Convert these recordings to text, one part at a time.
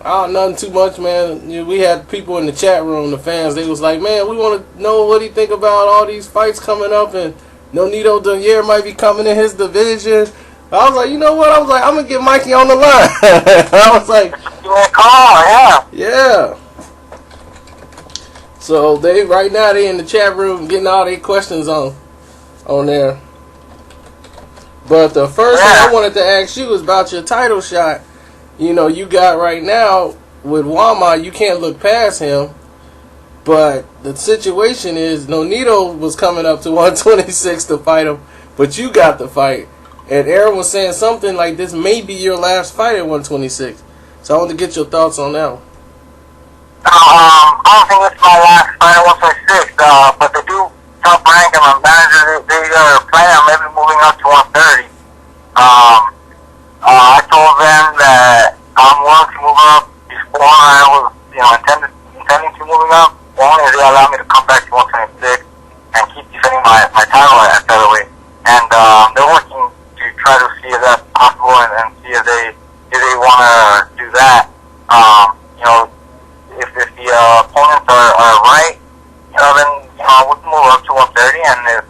Oh, nothing too much, man. We had people in the chat room, the fans. They was like, man, we want to know what he think about all these fights coming up, and Nonito Donaire might be coming in his division. I was like, you know what? I was like, I'm gonna get Mikey on the line. I was like, yeah. Yeah. So they right now they in the chat room getting all their questions on there. But the first thing I wanted to ask you is about your title shot. You know, you got right now with Wama, you can't look past him. But the situation is Nonito was coming up to 126 to fight him, but you got the fight. And Aaron was saying something like this may be your last fight at 126. So I want to get your thoughts on that one. I don't think it's my last fight at 126, but they do top rank and my manager, they are planning on maybe moving up to 130. I told them that I'm willing to move up before I was, intending to moving up. Only if they allow me to come back to 126 and keep defending my title at featherweight. And they're working to try to see if that's possible and see if they want to do that. If the opponents are right, then we can move up to 130. And if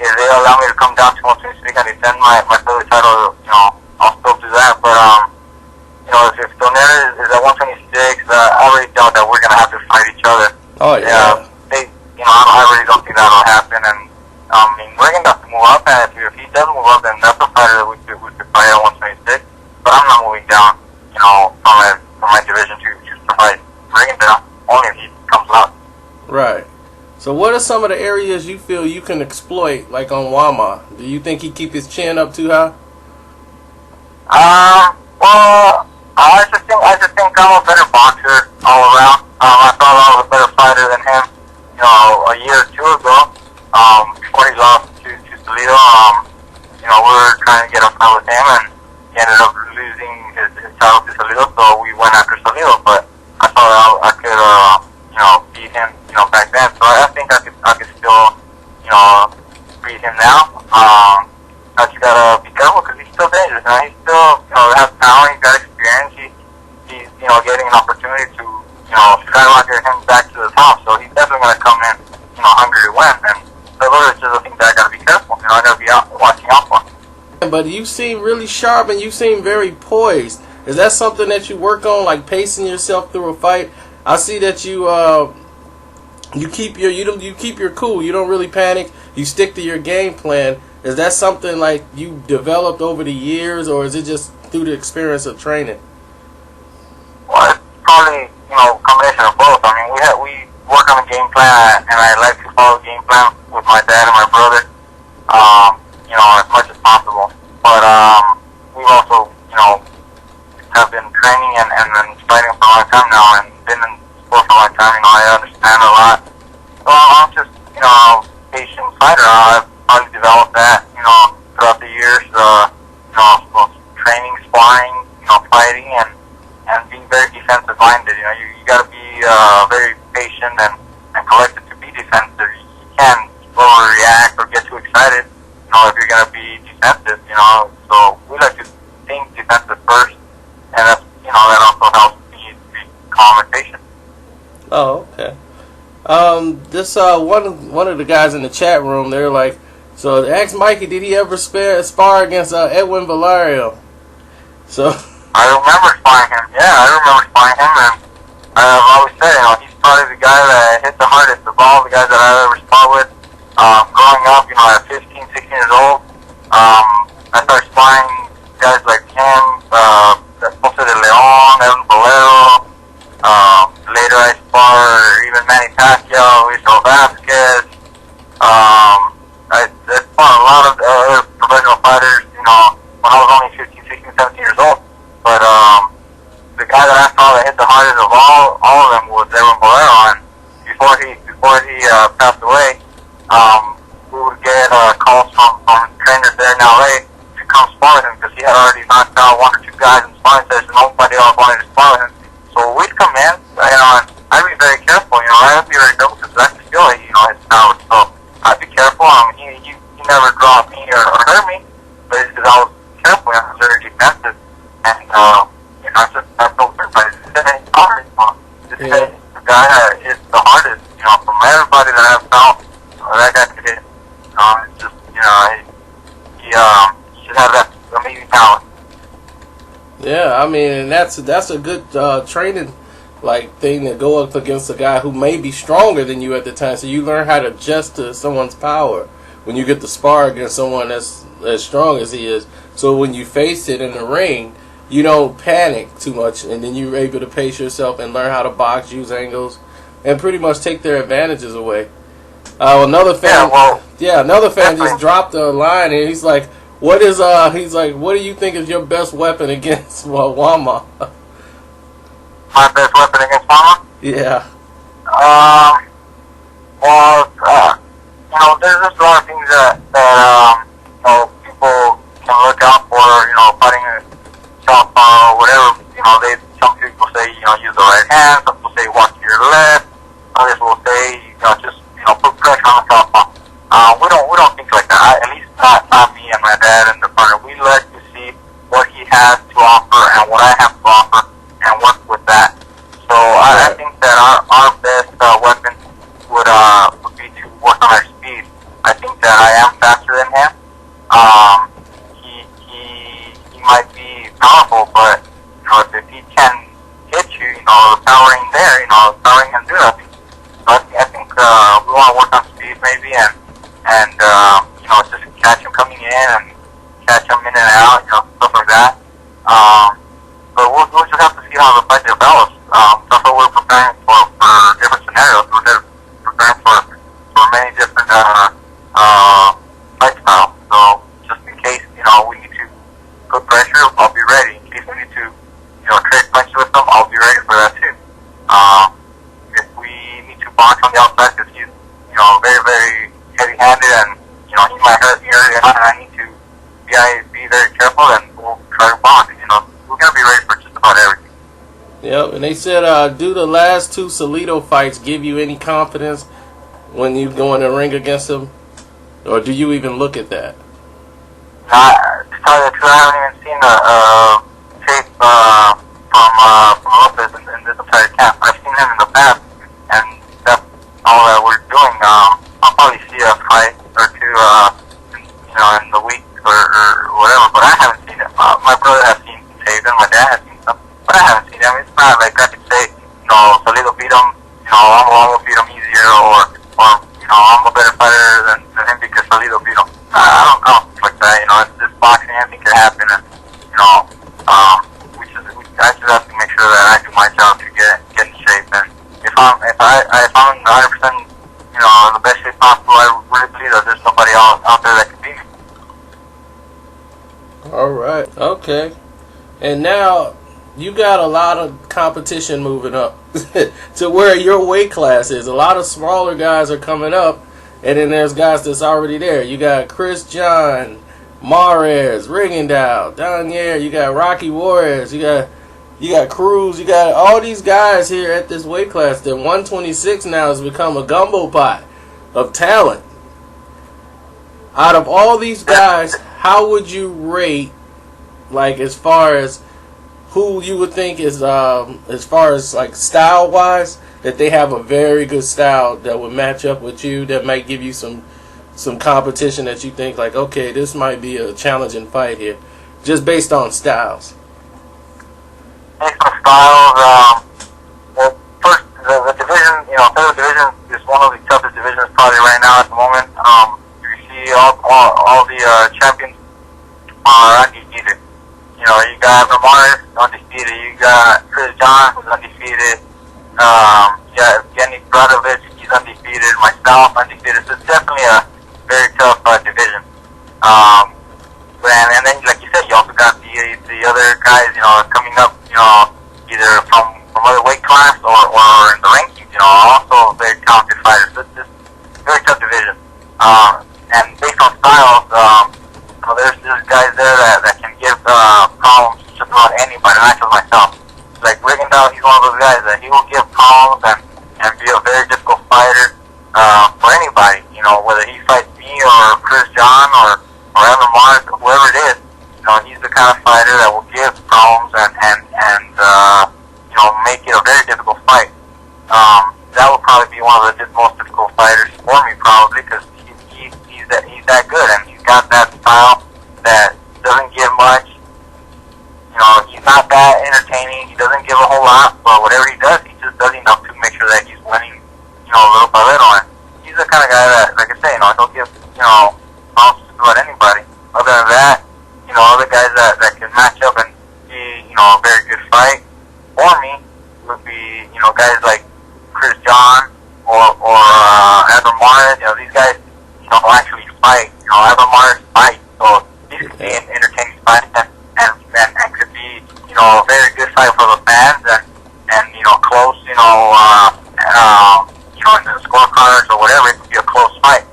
they allow me to come down to 126 and defend my featherweight title, I'll still do that. But if Donaire is at 126, I already doubt that we're gonna have to fight each other. Oh yeah. I really don't think that'll happen. And we're gonna have to move up. And if he does move up, then that's a fighter that we could fight at 126. But I'm not moving down, from my division to fight Reagan down. Only if he comes up. Right. So what are some of the areas you feel you can exploit, like on Wama? Do you think he keep his chin up too high? Well, I just think I'm a better boxer all around. I thought I was a better fighter than him, a year or two ago, before he lost to Toledo. We were trying to get a fight with him, and he ended up losing his title to Toledo, so we went after Toledo. But I thought I could, beat him, back then. So I think I could still, beat him now. I just gotta be careful because he's still dangerous. He's still, has talent. He's got experience. He's getting an opportunity to, skyrocket him back to the top. So he's definitely gonna come in, hungry to win. And those are just the things that I gotta be careful. I gotta be watching out for. But you seem really sharp and you seem very poised. Is that something that you work on, like pacing yourself through a fight? I see that you keep your cool. You don't really panic. You stick to your game plan. Is that something like you developed over the years, or is it just through the experience of training? Well, it's probably a combination of both. We work on a game plan, and I like to follow the game plan with my dad and my brother, as much as possible. But we've also, have been training and fighting for a long time now, and been in sport for a long time. I understand a lot. So I'm just, patient fighter. I've probably developed that, throughout the years. Training, sparring, fighting, and being very defensive minded. You got to be very patient and collected to be defensive. You can't overreact or get too excited, if you're going to be defensive. So we like to think defensive first, and that's, that also helps me be calm and patient. Oh, okay. This one of the guys in the chat room, they're like, so ask Mikey, did he ever spar against Edwin Valerio? So I remember sparring him. Yeah, I remember sparring him, and I've always said, he's probably the guy that hit the hardest of all the guys that I've ever sparred with. Growing up, at 15, 16 years old, I started sparring guys like him, Ponce de Leon, Edwin Valero. Later I sparred even Manny Pacquiao, Luis Vasquez. I sparred a lot of other professional fighters, when I was only 15, 16, 17 years old. But the guy that I saw that hit the hardest of all of them was Edwin Valero. And before he passed away, we would get calls from trainers there in LA to come spar with him because he had already knocked out one or two guys in sparring sessions. Nobody else wanted to spar with him. So we'd come in, and I'd be very careful. I'd be very careful because I could feel his power. So I'd be careful. He never dropped me or hurt me, but it's because I was careful. I was very defensive, and I built very say he's hard. Just say the guy that hits the hardest. From everybody that I've found, that guy could hit. It's just, he should have that amazing talent. Yeah, I mean, and that's a good training thing to go up against a guy who may be stronger than you at the time. So you learn how to adjust to someone's power when you get to spar against someone that's as strong as he is. So when you face it in the ring, you don't panic too much, and then you're able to pace yourself and learn how to box, use angles, and pretty much take their advantages away. Another fan just dropped a line, and he's like, what do you think is your best weapon against Wama? My best weapon against Wama? Yeah. There's just a lot of things that people can look out for, fighting a southpaw or whatever. Some people say, use the right hand, some people say walk to your left, others will say, just, put pressure on the southpaw. We don't think like that. At least not me and my dad and the partner. We like to see what he has to offer and what I have to offer and work with that. So I think that our best weapon would be to work on our speed. I think that I am faster than him. He might be powerful, but if he can hit you, the power ain't there. The power ain't gonna do nothing. So I think we want to work on speed maybe, and just catch him coming in and catch him in and out, stuff like that. But we'll just have to see how the fight develops. That's what we're preparing for different scenarios. We're preparing for many different fight styles. So just in case, we need to put pressure, I'll be ready. In case we need to, trade punch with them, I'll be ready for that too. If we need to box on the outside because he's, very, very heavy-handed and, he might hurt me early on and I need to be very careful, and we'll try to box. We're going to be ready for just about everything. Yep, and they said, do the last two Salido fights give you any confidence when you go in the ring against him? Or do you even look at that? To tell you the truth, I haven't even seen a tape from Lopez in this entire camp. I've seen him in the past, and that's all that we're doing. I'll probably see a fight or two, in the week or whatever, but I haven't seen it. My brother has seen tape, and my dad has seen some, but I haven't seen him. It's not like I could say, Salido beat him, I'm going to beat him easier, or I'm a better fighter than him because Salido beat him. I don't think like that. It's just boxing. Anything can happen, and I just have to make sure that I do my job to get in shape. And if I'm 100%, in the best shape possible, I really believe that there's somebody out there that can beat me. All right. Okay. And now you got a lot of competition moving up to where your weight class is. A lot of smaller guys are coming up, and then there's guys that's already there. You got Chris John, Mares, Rigondeaux, Donaire. You got Rocky Juarez. You got Cruz. You got all these guys here at this weight class. That 126 now has become a gumbo pot of talent. Out of all these guys, how would you rate, as far as who you would think is, as far as style wise, that they have a very good style that would match up with you, that might give you some competition that you think okay, this might be a challenging fight here, just based on styles? Based on styles, well, first the division, featherweight division is one of the toughest divisions probably right now at the moment. You see all the champions are undefeated. You got Ramirez undefeated. You got Chris John, who's undefeated. You got Evgeny Bradovich, he's undefeated. Myself, undefeated. So it's definitely a very tough division. And then, like you said, you also got the other guys, coming up, either from other weight class or in the rankings, also very talented fighters. So it's just a very tough division. And based on styles, there's guys there that can give problems to just about anybody, not just myself. Like Rigondeaux, he's one of those guys that he will give problems and be a very difficult fighter for anybody. Whether he fights me or Chris John or Evan Mars, whoever it is, he's the kind of fighter that will give problems and not that entertaining. He doesn't give a whole lot, but whatever he does enough to make sure that he's winning, little by little. And he's the kind of guy that, like I say, he'll give, promises about anybody. Other than that, other guys that can match up and be, a very good fight for me would be, guys like Chris John or Evan Mars. These guys, actually fight. Evan Mars fight, so these could be an entertaining fight and could be, a very good fight for the fans and close, in the scorecards or whatever. It could be a close fight,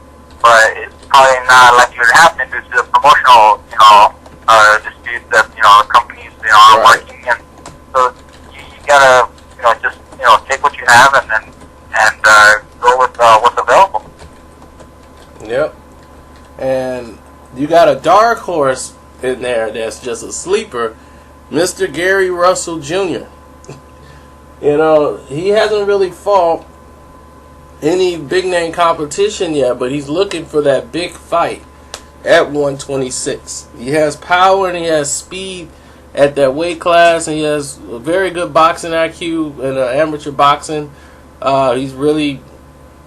but it's probably not likely to happen due to the promotional, disputes that the companies are working in. So you gotta just take what you have and go with what's available. Yep. And you got a dark horse in there that's just a sleeper, Mr. Gary Russell Jr. He hasn't really fought any big name competition yet, but he's looking for that big fight at 126. He has power and he has speed at that weight class, and he has a very good boxing IQ in amateur boxing. He's really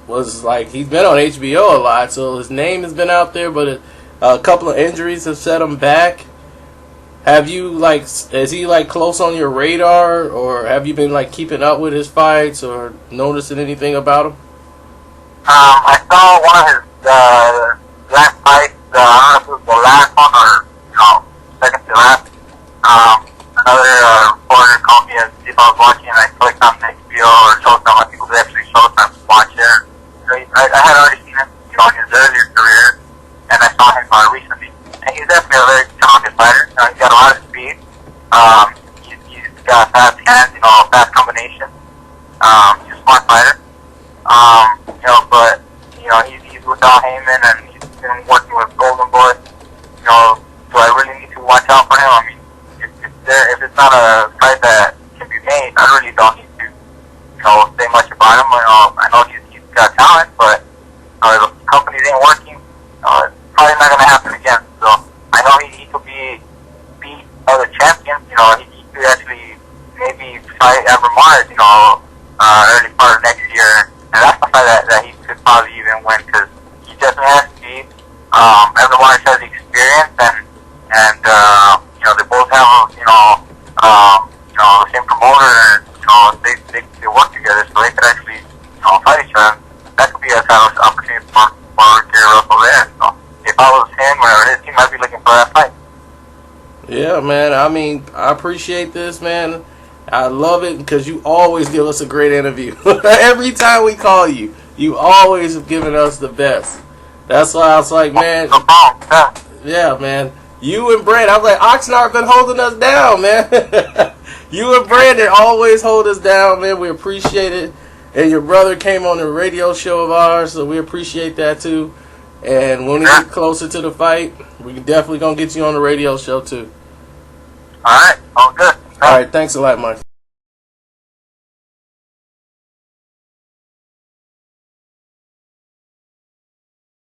he's been on HBO a lot, so his name has been out there, but a couple of injuries have set him back. Have you is he close on your radar, or have you been keeping up with his fights or noticing anything about him? I saw one of his last fights. I don't know if it was the last one or second to last. Another reporter called me and see if I was watching, and I clicked on HBO or Showtime. I think it was actually Showtime to watch it. I had already seen him, in his earlier career, and I saw him recently. And he's definitely a very talented fighter. He's got a lot of speed. He's got fast hands, fast combination. He's a smart fighter. But he's without Heyman, and he's been working with Golden Boy. Do I really need to watch out for him? I mean, if it's not a fight that can be made, I really don't need to, say much about him. I know he's got talent, but the companies ain't working. It's probably not going to happen again. So I know he could beat other champions. He could actually maybe fight Evan Mars, early part of next year. And that's the fight that he could probably even win, because he definitely has speed. Evan Mars has experience, and they both have, the same promoter, and, they work together, so they could actually, fight each other. That could be a kind of opportunity for Gary Russell there. So if I was him or his team, I'd be looking for that fight. Yeah, man. I mean, I appreciate this, man. I love it because you always give us a great interview. Every time we call you, you always have given us the best. That's why I was like, man. Yeah, man. You and Brandon, I was like, Oxnard been holding us down, man. You and Brandon always hold us down, man. We appreciate it. And your brother came on the radio show of ours, so we appreciate that too. And when we get closer to the fight, we definitely gonna get you on the radio show too. All right, all good. All right, thanks a lot, Mike.